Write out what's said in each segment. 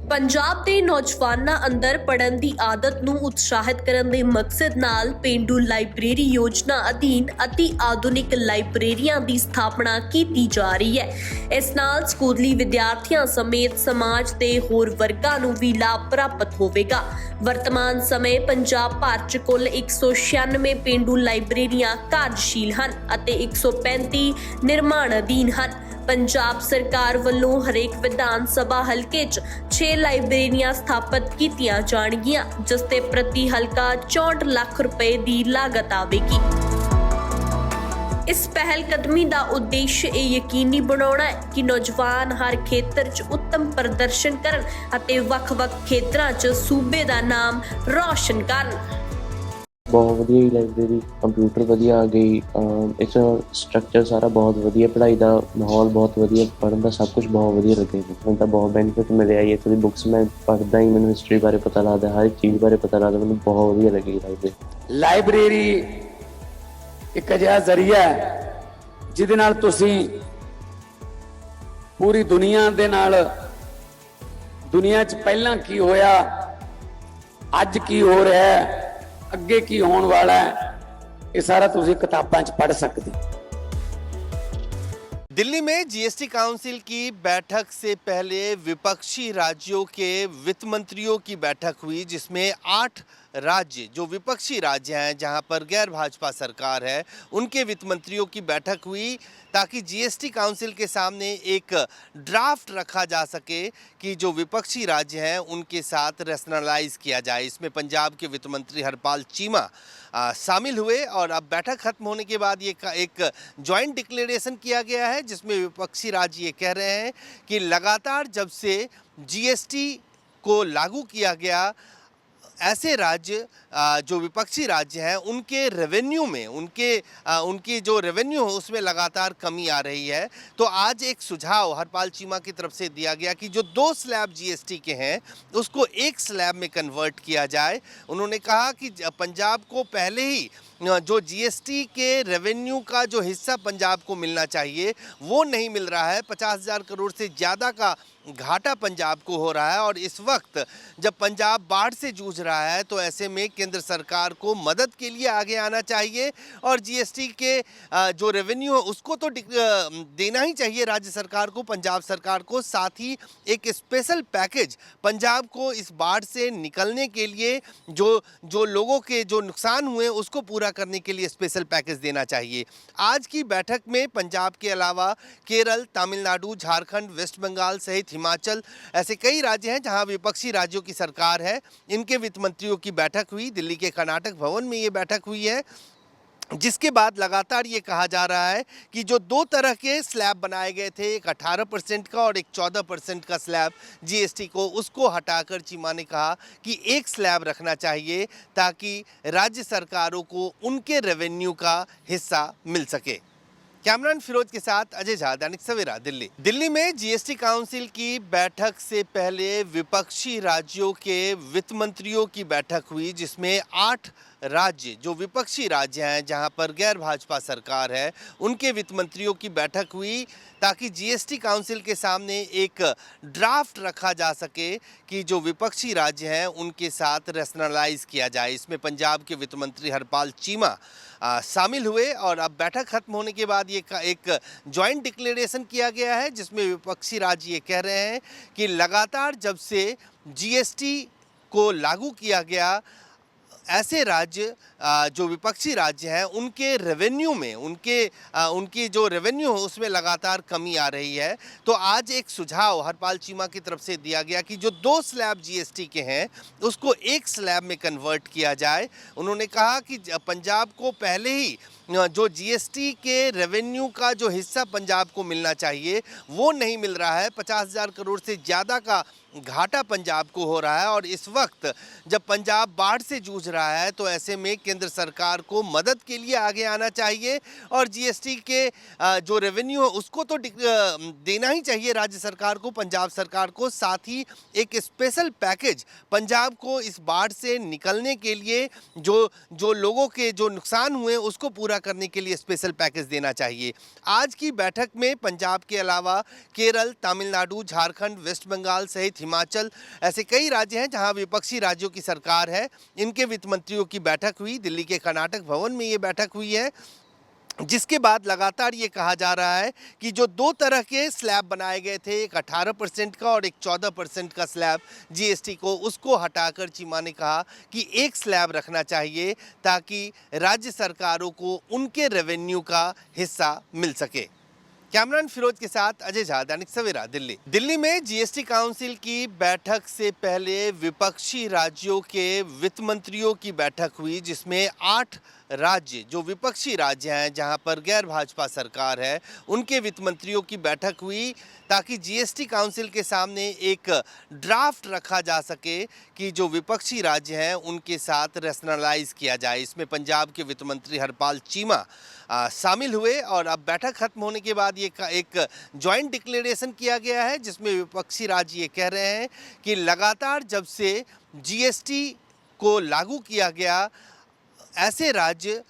ਪੰਜਾਬ ਦੇ ਨੌਜਵਾਨਾਂ ਅੰਦਰ ਪੜ੍ਹਨ ਦੀ ਆਦਤ ਨੂੰ ਉਤਸ਼ਾਹਿਤ ਕਰਨ ਦੇ ਮਕਸਦ ਨਾਲ ਪੇਂਡੂ ਲਾਇਬ੍ਰੇਰੀ ਯੋਜਨਾ ਅਧੀਨ ਅਤੀ ਆਧੁਨਿਕ ਲਾਇਬ੍ਰੇਰੀਆਂ ਦੀ ਸਥਾਪਨਾ ਕੀਤੀ ਜਾ ਰਹੀ ਹੈ। ਇਸ ਨਾਲ ਸਕੂਲੀ ਵਿਦਿਆਰਥੀਆਂ ਸਮੇਤ ਸਮਾਜ ਦੇ ਹੋਰ ਵਰਗਾਂ ਨੂੰ ਵੀ ਲਾਭ ਪ੍ਰਾਪਤ ਹੋਵੇਗਾ। ਵਰਤਮਾਨ ਸਮੇਂ ਪੰਜਾਬ ਭਰ 'ਚ ਕੁੱਲ 196 ਪੇਂਡੂ ਲਾਇਬ੍ਰੇਰੀਆਂ ਕਾਰਜਸ਼ੀਲ ਹਨ ਅਤੇ 135 ਨਿਰਮਾਣ ਅਧੀਨ ਹਨ। ਪੰਜਾਬ ਸਰਕਾਰ ਵੱਲੋਂ ਹਰੇਕ ਵਿਧਾਨ ਸਭਾ ਹਲਕੇ 'ਚ 6 ਲਾਇਬ੍ਰੇਰੀਆਂ ਸਥਾਪਿਤ ਕੀਤੀਆਂ ਜਾਣਗੀਆਂ, ਜਿਸ ਤੇ ਪ੍ਰਤੀ ਹਲਕਾ 64 ਲੱਖ ਰੁਪਏ ਦੀ ਲਾਗਤ ਆਵੇਗੀ। ਇਸ ਪਹਿਲ ਕਦਮੀ ਦਾ ਉਦੇਸ਼ ਇਹ ਯਕੀਨੀ ਬਣਾਉਣਾ ਹੈ ਕਿ ਨੌਜਵਾਨ ਹਰ ਖੇਤਰ 'ਚ ਉੱਤਮ ਪ੍ਰਦਰਸ਼ਨ ਕਰਨ ਅਤੇ ਵੱਖ-ਵੱਖ ਖੇਤਰਾਂ 'ਚ ਸੂਬੇ ਦਾ ਨਾਮ ਰੌਸ਼ਨ ਕਰਨ। बहुत वधिया लाइब्रेरी कंप्यूटर वधिया आ गई। इस स्ट्रक्चर सारा बहुत वधिया, पढ़ाई का माहौल बहुत वधिया, पढ़न का सब कुछ बहुत वधिया लगे। मैं तो बहुत बेनीफिट मिले आई इतनी बुक्स मैं पढ़दा ही, मैंने हिस्टरी बारे पता लगता, हर एक चीज़ बारे पता लगता, मैंने बहुत वधिया लगी लाइब्रेरी। लाइब्रेरी एक अजिहा जरिया है जिहदे नाल तुसीं पूरी दुनिया दे नाल, दुनिया च पहलां की होया, अज की हो रहा है, अगे की होने वाला है, ये सारा तुसीं किताबां च पढ़ सकदे। दिल्ली में जीएसटी काउंसिल की बैठक से पहले विपक्षी राज्यों के वित्त मंत्रियों की बैठक हुई, जिसमें 8 राज्य जो विपक्षी राज्य हैं, जहां पर गैर भाजपा सरकार है, उनके वित्त मंत्रियों की बैठक हुई ताकि जीएसटी काउंसिल के सामने एक ड्राफ्ट रखा जा सके कि जो विपक्षी राज्य हैं उनके साथ रैशनलाइज किया जाए। इसमें पंजाब के वित्त मंत्री हरपाल चीमा शामिल हुए और अब बैठक खत्म होने के बाद ये एक जॉइंट डिक्लेरेशन किया गया है, जिसमें विपक्षी राज्य ये कह रहे हैं कि लगातार जब से जीएसटी को लागू किया गया, ऐसे राज्य जो विपक्षी राज्य हैं उनके रेवेन्यू में, उनकी जो रेवेन्यू है उसमें लगातार कमी आ रही है। तो आज एक सुझाव हरपाल चीमा की तरफ से दिया गया कि जो 2 स्लैब जीएसटी के हैं उसको 1 स्लैब में कन्वर्ट किया जाए। उन्होंने कहा कि पंजाब को पहले ही जो जीएसटी के रेवेन्यू का जो हिस्सा पंजाब को मिलना चाहिए वो नहीं मिल रहा है। 50,000 करोड़ से ज़्यादा का घाटा पंजाब को हो रहा है और इस वक्त जब पंजाब बाढ़ से जूझ रहा है तो ऐसे में केंद्र सरकार को मदद के लिए आगे आना चाहिए और जीएसटी के जो रेवेन्यू है उसको तो देना ही चाहिए राज्य सरकार को, पंजाब सरकार को। साथ ही एक स्पेशल पैकेज पंजाब को इस बाढ़ से निकलने के लिए जो लोगों के जो नुकसान हुए उसको पूरा करने के लिए स्पेशल पैकेज देना चाहिए। आज की बैठक में पंजाब के अलावा केरल, तमिलनाडु, झारखंड, वेस्ट बंगाल सहित हिमाचल ऐसे कई राज्य हैं जहां विपक्षी राज्यों की सरकार है, इनके वित्त मंत्रियों की बैठक हुई। दिल्ली के कर्नाटक भवन में ये बैठक हुई है, जिसके बाद लगातार ये कहा जा रहा है कि जो 2 तरह के स्लैब बनाए गए थे, एक 18% का और एक 14% का स्लैब जीएसटी को, उसको हटाकर चीमा ने कहा कि 1 स्लैब रखना चाहिए ताकि राज्य सरकारों को उनके रेवेन्यू का हिस्सा मिल सके। कैमरान फिरोज के साथ अजय झा, दैनिक सवेरा, दिल्ली। दिल्ली में जीएसटी काउंसिल की बैठक से पहले विपक्षी राज्यों के वित्त मंत्रियों की बैठक हुई, जिसमें 8 राज्य जो विपक्षी राज्य हैं, जहां पर गैर भाजपा सरकार है, उनके वित्त मंत्रियों की बैठक हुई ताकि जीएसटी काउंसिल के सामने एक ड्राफ्ट रखा जा सके कि जो विपक्षी राज्य हैं उनके साथ रैशनलाइज किया जाए। इसमें पंजाब के वित्त मंत्री हरपाल चीमा शामिल हुए और अब बैठक खत्म होने के बाद ये एक जॉइंट डिक्लेरेशन किया गया है, जिसमें विपक्षी राज्य ये कह रहे हैं कि लगातार जब से जीएसटी को लागू किया गया, ऐसे राज्य जो विपक्षी राज्य हैं उनके रेवेन्यू में, उनकी जो रेवेन्यू है उसमें लगातार कमी आ रही है। तो आज एक सुझाव हरपाल चीमा की तरफ से दिया गया कि जो 2 स्लैब जीएसटी के हैं उसको 1 स्लैब में कन्वर्ट किया जाए। उन्होंने कहा कि पंजाब को पहले ही जो जीएसटी के रेवेन्यू का जो हिस्सा पंजाब को मिलना चाहिए वो नहीं मिल रहा है। 50,000 करोड़ से ज़्यादा का घाटा पंजाब को हो रहा है और इस वक्त जब पंजाब बाढ़ से जूझ रहा है तो ऐसे में केंद्र सरकार को मदद के लिए आगे आना चाहिए और जीएसटी के जो रेवेन्यू है उसको तो देना ही चाहिए राज्य सरकार को, पंजाब सरकार को। साथ ही एक स्पेशल पैकेज पंजाब को इस बाढ़ से निकलने के लिए जो लोगों के जो नुकसान हुए उसको पूरा पूरा करने के लिए स्पेशल पैकेज देना चाहिए। आज की बैठक में पंजाब के अलावा केरल, तमिलनाडु, झारखंड, वेस्ट बंगाल सहित हिमाचल ऐसे कई राज्य हैं जहां विपक्षी राज्यों की सरकार है, इनके वित्त मंत्रियों की बैठक हुई। दिल्ली के कर्नाटक भवन में ये बैठक हुई है, जिसके बाद लगातार ये कहा जा रहा है कि जो दो तरह के स्लैब बनाए गए थे, एक 18% का और एक 14% का स्लैब जीएसटी को, उसको हटाकर चीमा ने कहा कि एक स्लैब रखना चाहिए ताकि राज्य सरकारों को उनके रेवेन्यू का हिस्सा मिल सके। कैमरान फिरोज के साथ अजय झा, दैनिक सवेरा, दिल्ली। दिल्ली में जीएसटी काउंसिल की बैठक से पहले विपक्षी राज्यों के वित्त मंत्रियों की बैठक हुई, जिसमें 8 राज्य जो विपक्षी राज्य हैं, जहां पर गैर भाजपा सरकार है, उनके वित्त मंत्रियों की बैठक हुई ताकि जीएसटी काउंसिल के सामने एक ड्राफ्ट रखा जा सके कि जो विपक्षी राज्य हैं उनके साथ रैशनलाइज किया जाए। इसमें पंजाब के वित्त मंत्री हरपाल चीमा शामिल हुए और अब बैठक खत्म होने के बाद ये एक जॉइंट डिक्लेरेशन किया गया है, जिसमें विपक्षी राज्य ये कह रहे हैं कि लगातार जब से जीएसटी को लागू किया गया, ऐसे राज्य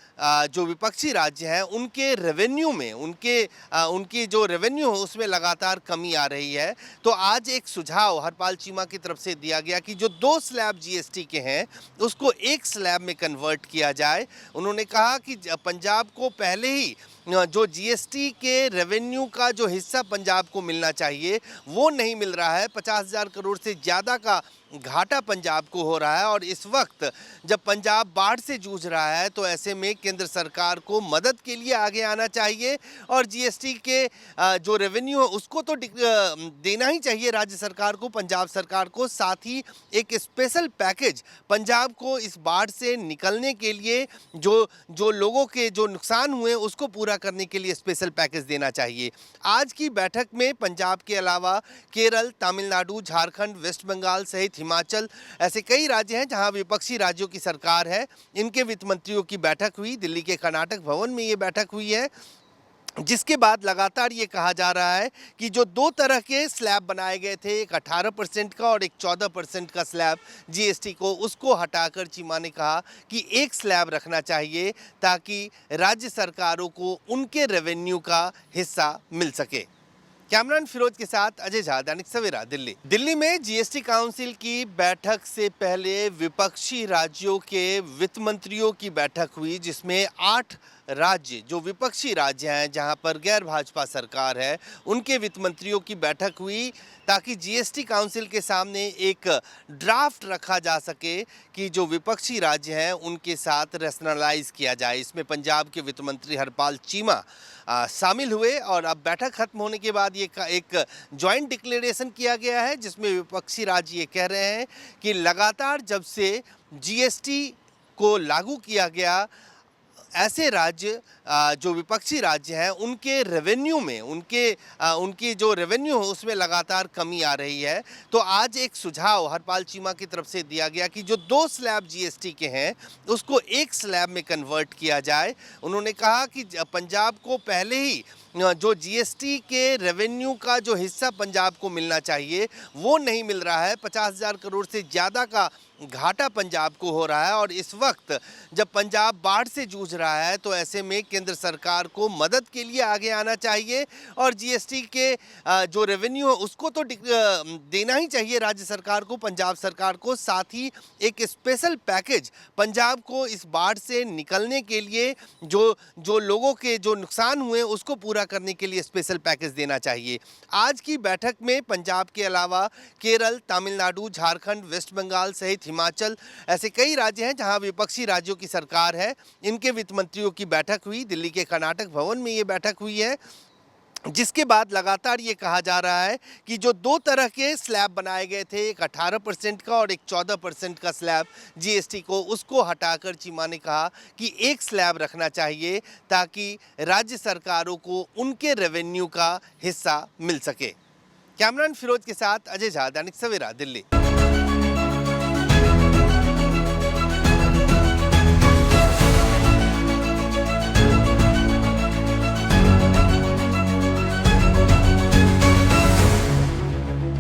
जो विपक्षी राज्य हैं उनके रेवेन्यू में उनकी जो रेवेन्यू है उसमें लगातार कमी आ रही है। तो आज एक सुझाव हरपाल चीमा की तरफ से दिया गया कि जो 2 स्लैब जीएसटी के हैं उसको एक स्लैब में कन्वर्ट किया जाए। उन्होंने कहा कि पंजाब को पहले ही जो जीएसटी के रेवेन्यू का जो हिस्सा पंजाब को मिलना चाहिए वो नहीं मिल रहा है। 50,000 करोड़ से ज़्यादा का घाटा पंजाब को हो रहा है और इस वक्त जब पंजाब बाढ़ से जूझ रहा है तो ऐसे में केंद्र सरकार को मदद के लिए आगे आना चाहिए और जीएसटी के जो रेवेन्यू है उसको तो देना ही चाहिए राज्य सरकार को, पंजाब सरकार को। साथ ही एक स्पेशल पैकेज पंजाब को इस बाढ़ से निकलने के लिए जो लोगों के जो नुकसान हुए उसको पूरा करने के लिए स्पेशल पैकेज देना चाहिए। आज की बैठक में पंजाब के अलावा केरल, तमिलनाडु, झारखंड, वेस्ट बंगाल सहित हिमाचल ऐसे कई राज्य हैं जहां विपक्षी राज्यों की सरकार है, इनके वित्त मंत्रियों की बैठक हुई। दिल्ली के कर्नाटक भवन में ये बैठक हुई है, जिसके बाद लगातार ये कहा जा रहा है कि जो 2 तरह के स्लैब बनाए गए थे, एक 18% का और एक 14% का स्लैब जीएसटी को, उसको हटाकर चीमा ने कहा कि एक स्लैब रखना चाहिए ताकि राज्य सरकारों को उनके रेवेन्यू का हिस्सा मिल सके। कैमरान फिरोज के साथ अजय झा, दैनिक सवेरा, दिल्ली। दिल्ली में जीएसटी काउंसिल की बैठक से पहले विपक्षी राज्यों के वित्त मंत्रियों की बैठक हुई, जिसमें 8 राज्य जो विपक्षी राज्य हैं, जहां पर गैर भाजपा सरकार है, उनके वित्त मंत्रियों की बैठक हुई ताकि जीएसटी काउंसिल के सामने एक ड्राफ्ट रखा जा सके कि जो विपक्षी राज्य हैं उनके साथ रैशनलाइज किया जाए। इसमें पंजाब के वित्त मंत्री हरपाल चीमा शामिल हुए और अब बैठक खत्म होने के बाद ये एक जॉइंट डिक्लेरेशन किया गया है, जिसमें विपक्षी राज्य ये कह रहे हैं कि लगातार जब से जीएसटी को लागू किया गया, ऐसे राज्य जो विपक्षी राज्य हैं उनके रेवेन्यू में उनकी जो रेवेन्यू है उसमें लगातार कमी आ रही है। तो आज एक सुझाव हरपाल चीमा की तरफ से दिया गया कि जो 2 स्लैब जीएसटी के हैं उसको एक स्लैब में कन्वर्ट किया जाए। उन्होंने कहा कि पंजाब को पहले ही जो जीएसटी के रेवेन्यू का जो हिस्सा पंजाब को मिलना चाहिए वो नहीं मिल रहा है। 50,000 करोड़ से ज़्यादा का घाटा पंजाब को हो रहा है और इस वक्त जब पंजाब बाढ़ से जूझ रहा है तो ऐसे में केंद्र सरकार को मदद के लिए आगे आना चाहिए और जीएसटी के जो रेवेन्यू है उसको तो देना ही चाहिए राज्य सरकार को, पंजाब सरकार को। साथ ही एक स्पेशल पैकेज पंजाब को इस बाढ़ से निकलने के लिए जो लोगों के जो नुकसान हुए उसको पूरा करने के लिए स्पेशल पैकेज देना चाहिए। आज की बैठक में पंजाब के अलावा केरल, तमिलनाडु, झारखंड, वेस्ट बंगाल सहित हिमाचल ऐसे कई राज्य हैं जहां विपक्षी राज्यों की सरकार है, इनके वित्त मंत्रियों की बैठक हुई। दिल्ली के कर्नाटक भवन में ये बैठक हुई है, जिसके बाद लगातार ये कहा जा रहा है कि जो 2 तरह के स्लैब बनाए गए थे, एक 18% का और एक 14% का स्लैब जीएसटी को, उसको हटाकर चीमा ने कहा कि एक स्लैब रखना चाहिए ताकि राज्य सरकारों को उनके रेवेन्यू का हिस्सा मिल सके। कैमरान फिरोज के साथ अजय झा, दैनिक सवेरा, दिल्ली।